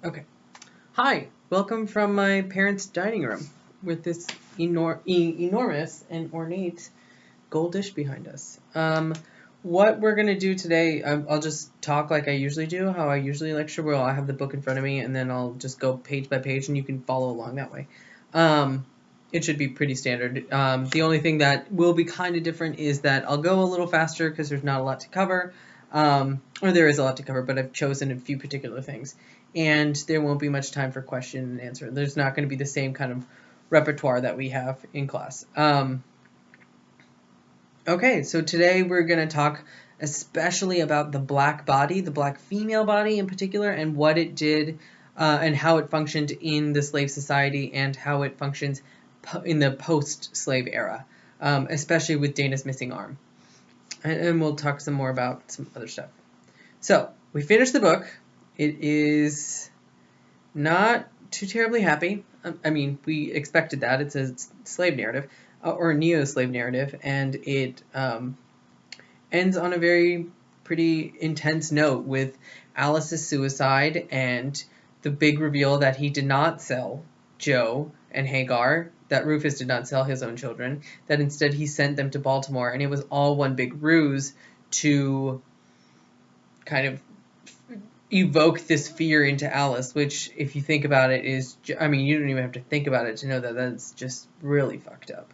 Okay. Hi, welcome from my parents' dining room with this enormous and ornate gold dish behind us. What we're going to do today, I'll just talk like I usually do, how I usually lecture, where I have the book in front of me and then I'll just go page by page and you can follow along that way. It should be pretty standard. The only thing that will be kind of different is that I'll go a little faster because there's not a lot to cover. Or there is a lot to cover, but I've chosen a few particular things. And there won't be much time for question and answer. There's not going to be the same kind of repertoire that we have in class. Okay, so today we're going to talk especially about the black body, the black female body in particular, and what it did and how it functioned in the slave society and how it functions in the post-slave era, especially with Dana's missing arm. And we'll talk some more about some other stuff. So, we finished the book. It is not too terribly happy. I mean, we expected that. It's a slave narrative, or a neo-slave narrative, and it ends on a very pretty intense note with Alice's suicide and the big reveal that he did not sell Joe and Hagar, that Rufus did not sell his own children, that instead he sent them to Baltimore, and it was all one big ruse to kind of evoke this fear into Alice, which, if you think about it, is, I mean, you don't even have to think about it to know that that's just really fucked up.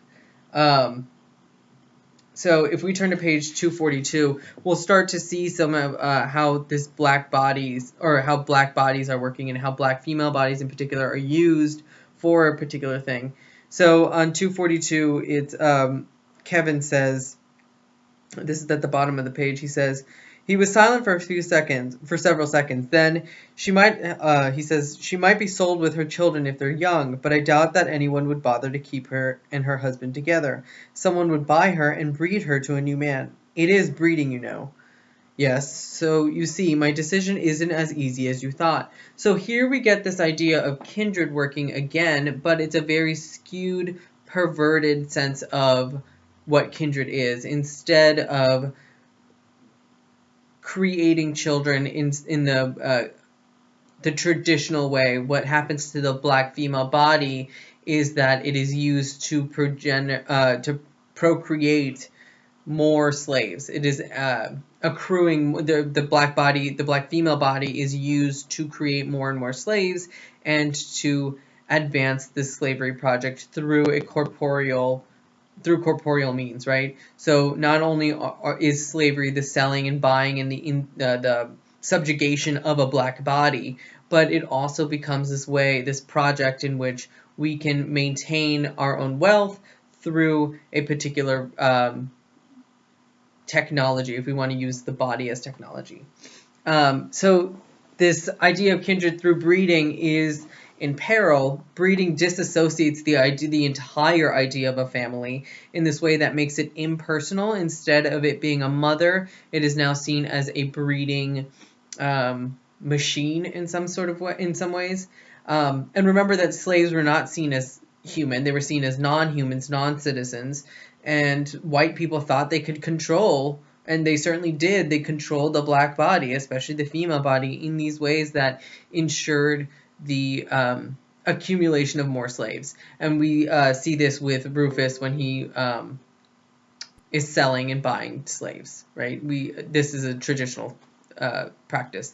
So if we turn to page 242, we'll start to see some of how this black bodies, or how black bodies are working, and how black female bodies in particular are used for a particular thing. So on 242, it's Kevin says, this is at the bottom of the page, he says, he was silent for several seconds. Then he says, she might be sold with her children if they're young, but I doubt that anyone would bother to keep her and her husband together. Someone would buy her and breed her to a new man. It is breeding, you know. Yes, so you see, my decision isn't as easy as you thought. So here we get this idea of kindred working again, but it's a very skewed, perverted sense of what kindred is. Instead of creating children in the traditional way, what happens to the black female body is that it is used to procreate more slaves. It is accruing, the black female body is used to create more and more slaves and to advance the slavery project through corporeal means, right? So not only is slavery the selling and buying and the subjugation of a black body, but it also becomes this project in which we can maintain our own wealth through a particular technology, if we want to use the body as technology. So this idea of kindred through breeding is in peril. Breeding disassociates the entire idea of a family in this way that makes it impersonal. Instead of it being a mother, it is now seen as a breeding machine in some ways. And remember that slaves were not seen as human; they were seen as non-humans, non-citizens, and white people thought they could control. And they certainly did. They controlled the black body, especially the female body, in these ways that ensured the accumulation of more slaves. And we see this with Rufus when he is selling and buying slaves, right? This is a traditional practice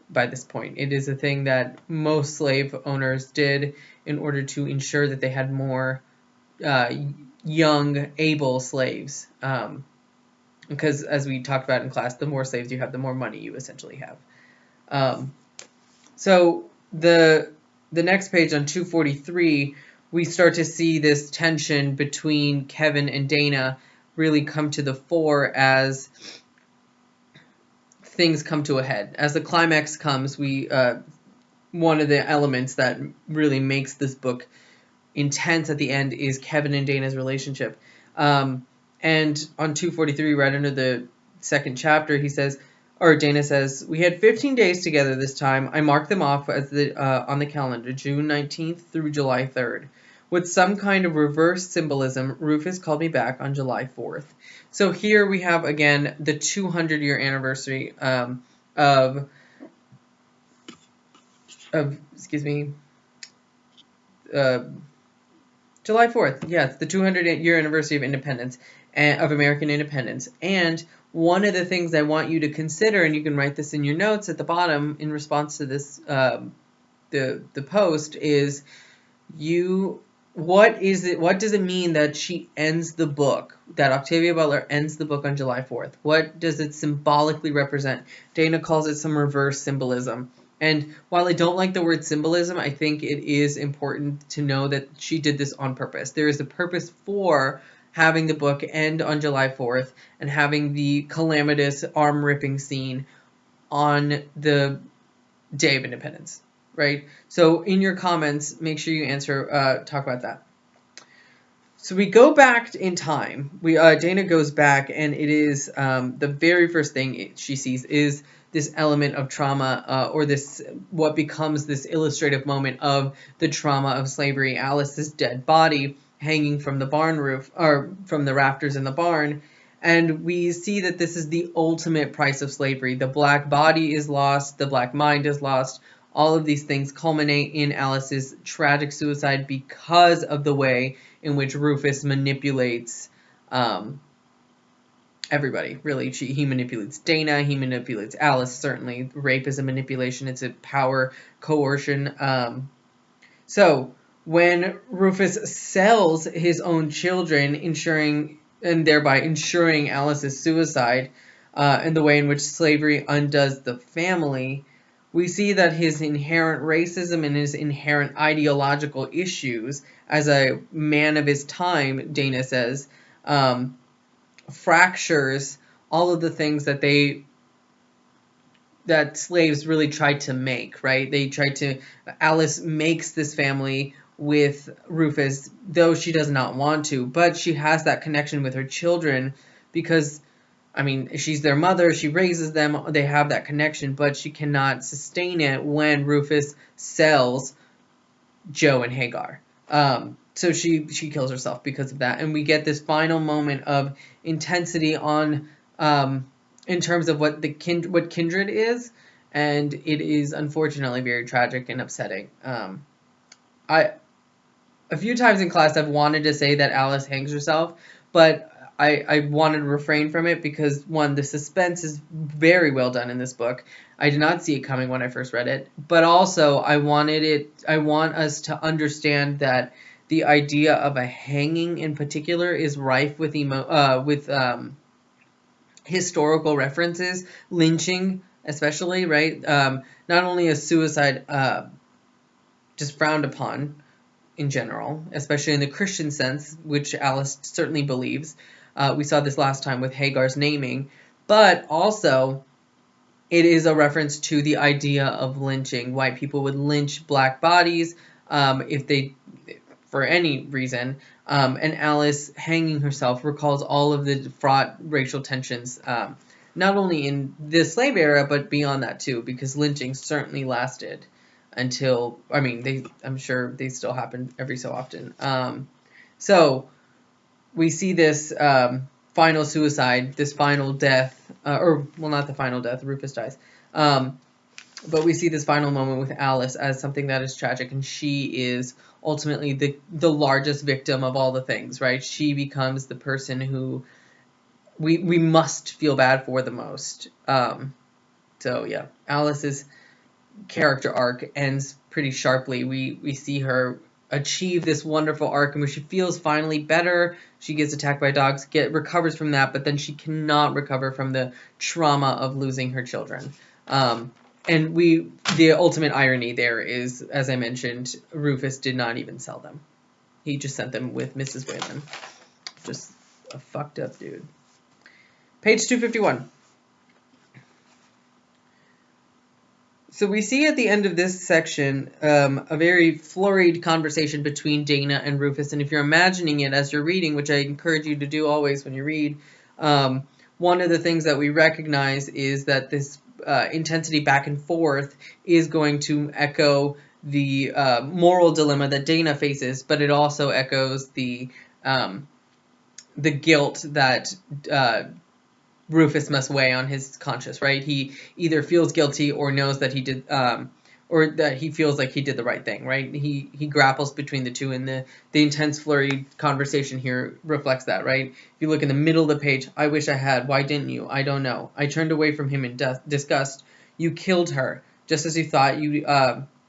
by this point. It is a thing that most slave owners did in order to ensure that they had more young, able slaves. Because as we talked about in class, the more slaves you have, the more money you essentially have. So the next page on 243, we start to see this tension between Kevin and Dana really come to the fore as things come to a head. As the climax comes, one of the elements that really makes this book intense at the end is Kevin and Dana's relationship. And on 243, right under the second chapter, Dana says, we had 15 days together this time. I marked them off as on the calendar, June 19th through July 3rd. With some kind of reverse symbolism, Rufus called me back on July 4th. So here we have, again, the 200-year anniversary of excuse me, uh, July 4th. Yeah, it's the 200-year anniversary of independence, of American independence. And one of the things I want you to consider, and you can write this in your notes at the bottom in response to this, the post, is what does it mean that she ends the book, that Octavia Butler ends the book on July 4th? What does it symbolically represent? Dana calls it some reverse symbolism. And while I don't like the word symbolism, I think it is important to know that she did this on purpose. There is a purpose for having the book end on July 4th and having the calamitous arm-ripping scene on the Day of Independence, right? So in your comments, make sure you talk about that. So we go back in time. Dana goes back, and it is the very first thing she sees is this element of trauma, or this what becomes this illustrative moment of the trauma of slavery. Alice's dead body hanging from the barn roof, or from the rafters in the barn. And we see that this is the ultimate price of slavery. The black body is lost, the black mind is lost. All of these things culminate in Alice's tragic suicide because of the way in which Rufus manipulates everybody. Really, he manipulates Dana, he manipulates Alice, certainly. Rape is a manipulation, it's a power coercion. So when Rufus sells his own children, thereby ensuring Alice's suicide, and the way in which slavery undoes the family, we see that his inherent racism and his inherent ideological issues, as a man of his time, Dana says, fractures all of the things that slaves really tried to make, right? Alice makes this family with Rufus, though she does not want to, but she has that connection with her children because, I mean, she's their mother, she raises them, they have that connection, but she cannot sustain it when Rufus sells Joe and Hagar. So she kills herself because of that, and we get this final moment of intensity on in terms of what Kindred is, and it is unfortunately very tragic and upsetting. A few times in class I've wanted to say that Alice hangs herself, but I wanted to refrain from it because, one, the suspense is very well done in this book. I did not see it coming when I first read it, but also I want us to understand that the idea of a hanging in particular is rife with historical references, lynching especially, right? Not only is suicide just frowned upon in general, especially in the Christian sense, which Alice certainly believes. We saw this last time with Hagar's naming, but also it is a reference to the idea of lynching. White people would lynch black bodies for any reason, and Alice hanging herself recalls all of the fraught racial tensions, not only in the slave era, but beyond that too, because lynching certainly lasted until, I'm sure they still happen every so often. So we see this final suicide, this final death, not the final death, Rufus dies. But we see this final moment with Alice as something that is tragic, and she is ultimately the largest victim of all the things, right? She becomes the person who we must feel bad for the most. So yeah, Alice's character arc ends pretty sharply. We see her achieve this wonderful arc in which she feels finally better. She gets attacked by dogs, recovers from that, but then she cannot recover from the trauma of losing her children. And the ultimate irony there is, as I mentioned, Rufus did not even sell them. He just sent them with Mrs. Whalen. Just a fucked up dude. Page 251. So we see at the end of this section a very flurried conversation between Dana and Rufus. And if you're imagining it as you're reading, which I encourage you to do always when you read, one of the things that we recognize is that this intensity back and forth is going to echo the moral dilemma that Dana faces, but it also echoes the guilt that Rufus must weigh on his conscience, right? He either feels guilty or knows that he did, or that he feels like he did the right thing, right? He grapples between the two, and the intense flurried conversation here reflects that, right? If you look in the middle of the page, I wish I had. Why didn't you? I don't know. I turned away from him in disgust. You killed her, just as you thought you,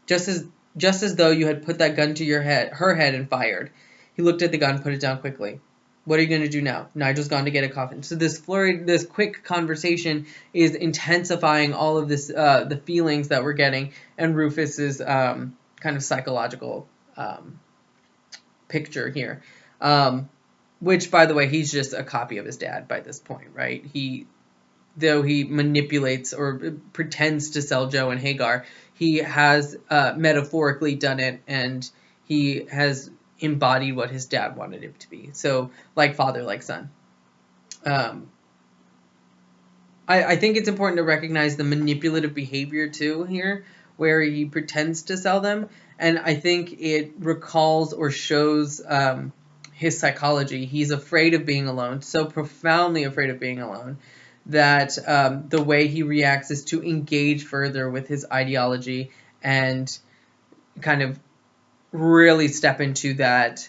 just as though you had put that gun to her head, and fired. He looked at the gun, put it down quickly. What are you going to do now? Nigel's gone to get a coffin. So this quick conversation is intensifying all of this, the feelings that we're getting, and Rufus's kind of psychological picture here. Which, by the way, he's just a copy of his dad by this point, right? Though he manipulates or pretends to sell Joe and Hagar, he has metaphorically done it, and he has embodied what his dad wanted him to be. So, like father, like son. I think it's important to recognize the manipulative behavior, too, here, where he pretends to sell them. And I think it recalls or shows his psychology. He's afraid of being alone, so profoundly afraid of being alone, that the way he reacts is to engage further with his ideology and kind of really step into that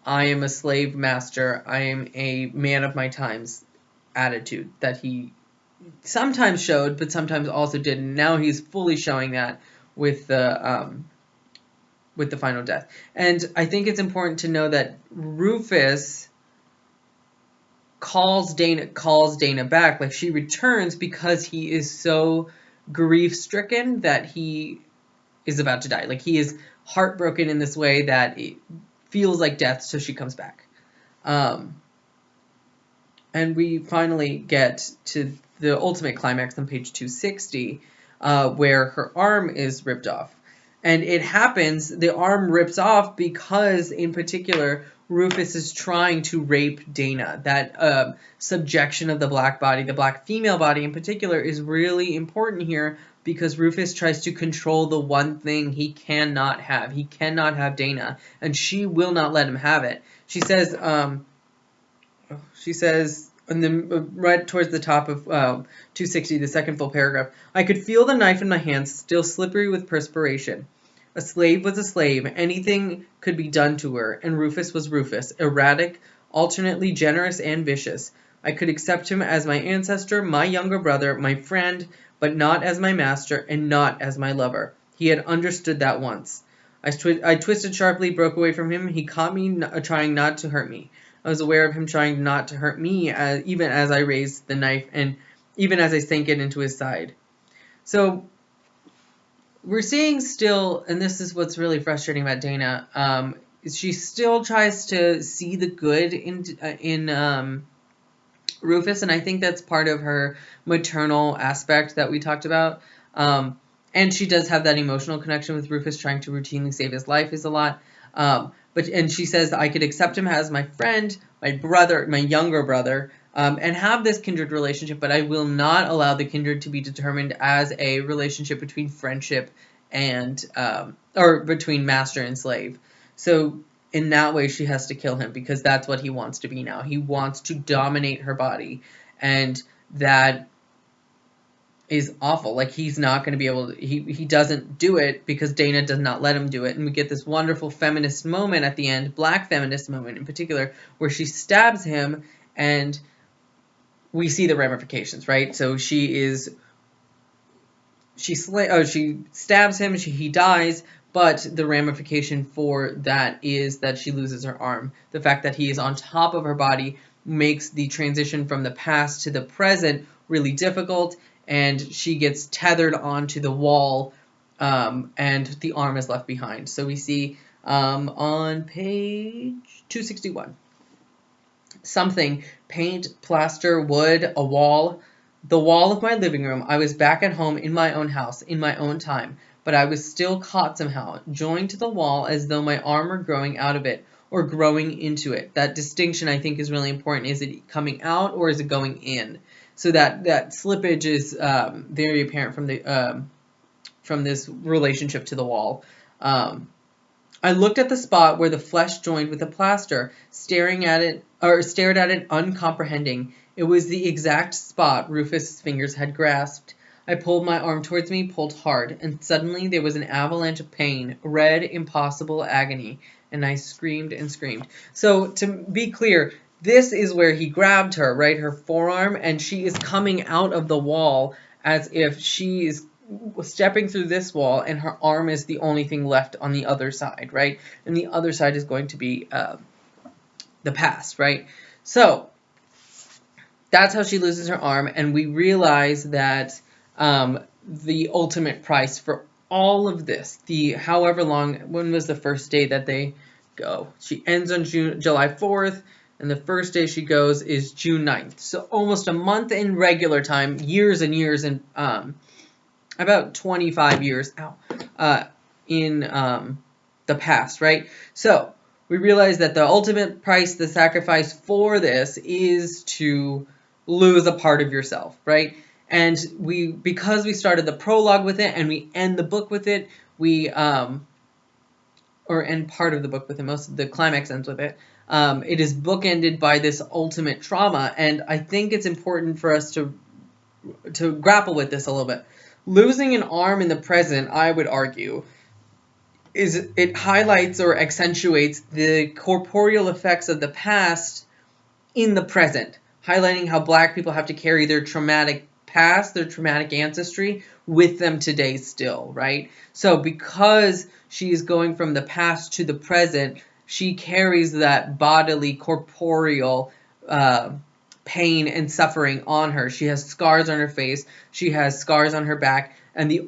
I am a slave master, I am a man of my times attitude that he sometimes showed, but sometimes also didn't. Now he's fully showing that with the final death. And I think it's important to know that Rufus calls Dana back. Like, she returns because he is so grief-stricken that he is about to die. Like, he is heartbroken in this way that it feels like death, so she comes back. And we finally get to the ultimate climax on page 260, where her arm is ripped off. And it happens, the arm rips off because, in particular, Rufus is trying to rape Dana. That subjection of the black body, the black female body in particular, is really important here because Rufus tries to control the one thing he cannot have. He cannot have Dana, and she will not let him have it. She says, right towards the top of 260, the second full paragraph, I could feel the knife in my hands, still slippery with perspiration. A slave was a slave. Anything could be done to her, and Rufus was Rufus, erratic, alternately generous and vicious. I could accept him as my ancestor, my younger brother, my friend, but not as my master and not as my lover. He had understood that once. I twisted sharply, broke away from him. He caught me trying not to hurt me. I was aware of him trying not to hurt me, even as I raised the knife and even as I sank it into his side. So we're seeing still, and this is what's really frustrating about Dana, she still tries to see the good in Rufus, and I think that's part of her maternal aspect that we talked about. And she does have that emotional connection with Rufus, trying to routinely save his life is a lot. And she says, I could accept him as my friend, my brother, my younger brother, and have this kindred relationship, but I will not allow the kindred to be determined as a relationship between friendship and, or between master and slave. So in that way, she has to kill him because that's what he wants to be now. He wants to dominate her body, and that is awful. Like, he's not going to be able to, he doesn't do it because Dana does not let him do it. And we get this wonderful feminist moment at the end, black feminist moment in particular, where she stabs him and we see the ramifications, right? So she stabs him, he dies, but the ramification for that is that she loses her arm. The fact that he is on top of her body makes the transition from the past to the present really difficult, and she gets tethered onto the wall, and the arm is left behind. So we see on page 261, something, paint, plaster, wood, a wall, the wall of my living room. I was back at home in my own house, in my own time, but I was still caught somehow, joined to the wall as though my arm were growing out of it, or growing into it. That distinction, I think, is really important. Is it coming out, or is it going in? So that slippage is very apparent from this relationship to the wall. I looked at the spot where the flesh joined with the plaster, stared at it uncomprehending. It was the exact spot Rufus's fingers had grasped. I pulled my arm towards me, pulled hard, and suddenly there was an avalanche of pain, red, impossible agony, and I screamed and screamed. So, to be clear, this is where he grabbed her, right, her forearm, and she is coming out of the wall as if she is stepping through this wall, and her arm is the only thing left on the other side, right? And the other side is going to be the past, right? So, that's how she loses her arm, and we realize that the ultimate price for all of this, the however long, when was the first day that they go? She ends on July 4th, and the first day she goes is June 9th. So almost a month in regular time, years and years, and about 25 years in the past, right? So we realize that the ultimate price, the sacrifice for this is to lose a part of yourself, right? And because we started the prologue with it and we end the book with it, or end part of the book with it, most of the climax ends with it. It is bookended by this ultimate trauma, and I think it's important for us to grapple with this a little bit. Losing an arm in the present, I would argue, it highlights or accentuates the corporeal effects of the past in the present, highlighting how Black people have to carry their traumatic past, their traumatic ancestry with them today still, right? So because she is going from the past to the present, she carries that bodily, corporeal pain and suffering on her. She has scars on her face, she has scars on her back, and the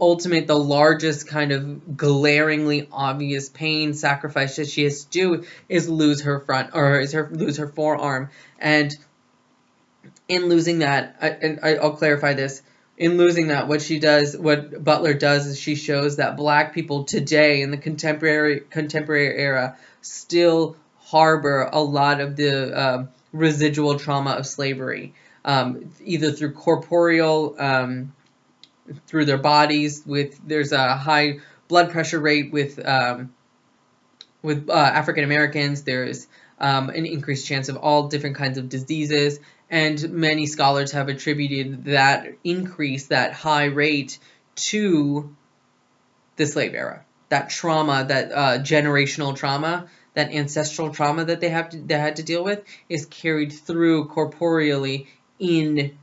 largest kind of glaringly obvious pain sacrifice that she has to do is lose her lose her forearm. And in losing that, I'll clarify this. In losing that, what Butler does is she shows that Black people today in the contemporary era still harbor a lot of the residual trauma of slavery, either through corporeal, through their bodies. There's a high blood pressure rate with African Americans. There's an increased chance of all different kinds of diseases, and many scholars have attributed that increase, that high rate, to the slave era. That trauma, that generational trauma, that ancestral trauma that they had to deal with is carried through corporeally in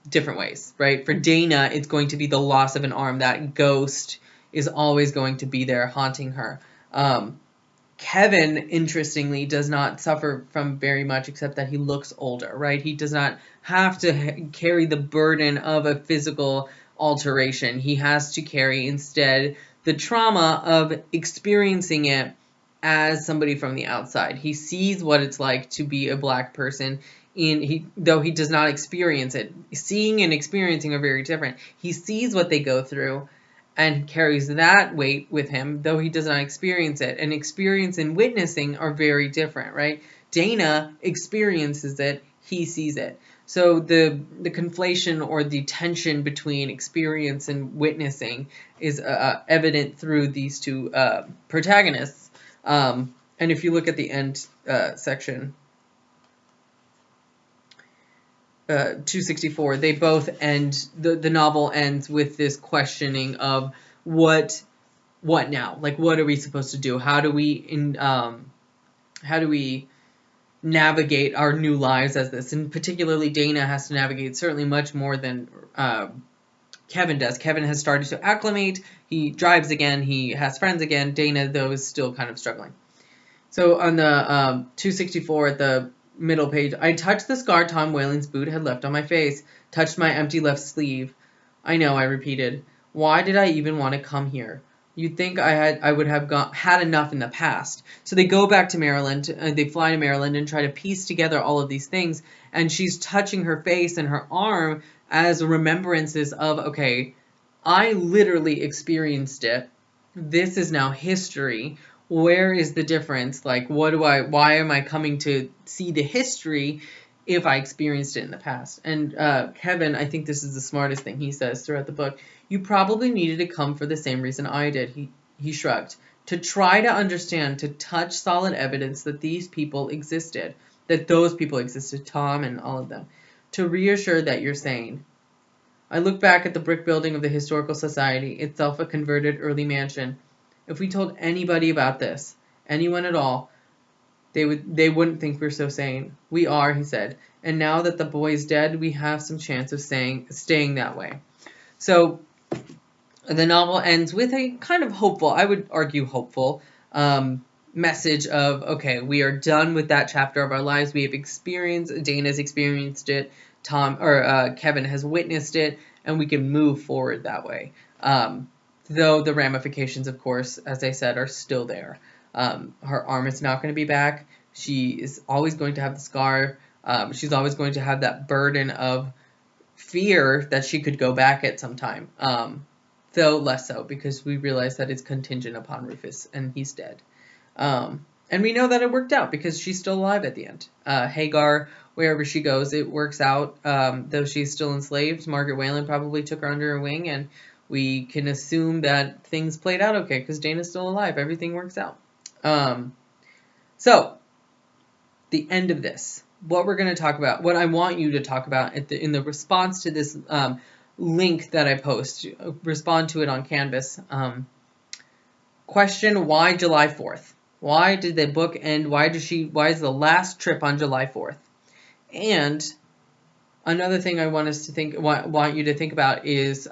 different ways, right? For Dana, it's going to be the loss of an arm. That ghost is always going to be there haunting her. Kevin, interestingly, does not suffer from very much except that he looks older, right? He does not have to carry the burden of a physical alteration. He has to carry instead the trauma of experiencing it as somebody from the outside. He sees what it's like to be a Black person, though he does not experience it. Seeing and experiencing are very different. He sees what they go through and carries that weight with him, though he does not experience it. And experience and witnessing are very different, right? Dana experiences it, he sees it. So the conflation or the tension between experience and witnessing is evident through these two protagonists. And if you look at the end section, 264, they both end, the novel ends with this questioning of what now? Like, what are we supposed to do? How do we navigate our new lives as this? And particularly Dana has to navigate certainly much more than Kevin does. Kevin has started to acclimate, he drives again, he has friends again. Dana, though, is still kind of struggling. So on the 264 at the middle page, I touched the scar Tom Whaling's boot had left on my face, touched my empty left sleeve. I know, I repeated. Why did I even want to come here? You'd think I would have had enough in the past. So they go back to Maryland, they fly to Maryland and try to piece together all of these things, and she's touching her face and her arm as remembrances of, okay, I literally experienced it. This is now history. Where is the difference? Like, why am I coming to see the history if I experienced it in the past? And Kevin, I think this is the smartest thing he says throughout the book. You probably needed to come for the same reason I did, he shrugged. To try to understand, to touch solid evidence that these people existed, that those people existed, Tom and all of them. To reassure that you're sane. I look back at the brick building of the Historical Society, itself a converted early mansion. If we told anybody about this, anyone at all, they wouldn't think we're so sane. We are, he said, and now that the boy's dead, we have some chance of staying that way. So the novel ends with a kind of hopeful, I would argue hopeful, message of, okay, we are done with that chapter of our lives. We have experienced, Dana's experienced it, Kevin has witnessed it, and we can move forward that way. Though the ramifications, of course, as I said, are still there. Her arm is not going to be back. She is always going to have the scar. She's always going to have that burden of fear that she could go back at some time. Though less so, because we realize that it's contingent upon Rufus, and he's dead. And we know that it worked out, because she's still alive at the end. Hagar, wherever she goes, it works out. Though she's still enslaved, Margaret Whalen probably took her under her wing, and we can assume that things played out okay, because Dana's still alive. Everything works out. So, the end of this. What we're going to talk about, what I want you to talk about in the response to this link that I post, respond to it on Canvas. Question, why July 4th? Why did the book end? Why is the last trip on July 4th? And another thing I want you to think about is,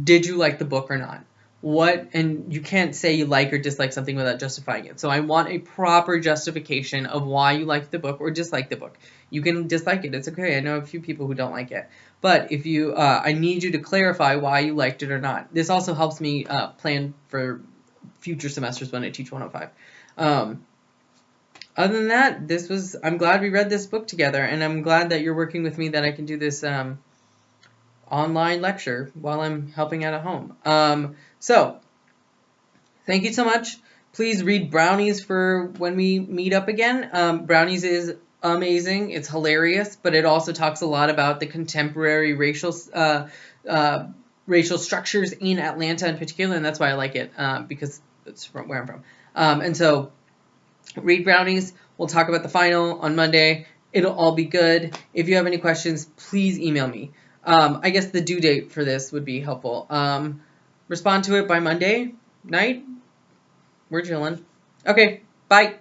did you like the book or not? And you can't say you like or dislike something without justifying it. So I want a proper justification of why you liked the book or disliked the book. You can dislike it. It's okay. I know a few people who don't like it. But if you, I need you to clarify why you liked it or not. This also helps me plan for future semesters when I teach 105. Other than that, I'm glad we read this book together, and I'm glad that you're working with me, that I can do this online lecture while I'm helping out at home. So, thank you so much. Please read Brownies for when we meet up again. Brownies is amazing. It's hilarious, but it also talks a lot about the contemporary racial structures in Atlanta in particular, and that's why I like it, because it's from where I'm from. And so, read Brownies. We'll talk about the final on Monday. It'll all be good. If you have any questions, please email me. I guess the due date for this would be helpful. Respond to it by Monday night. We're chilling. Okay, bye.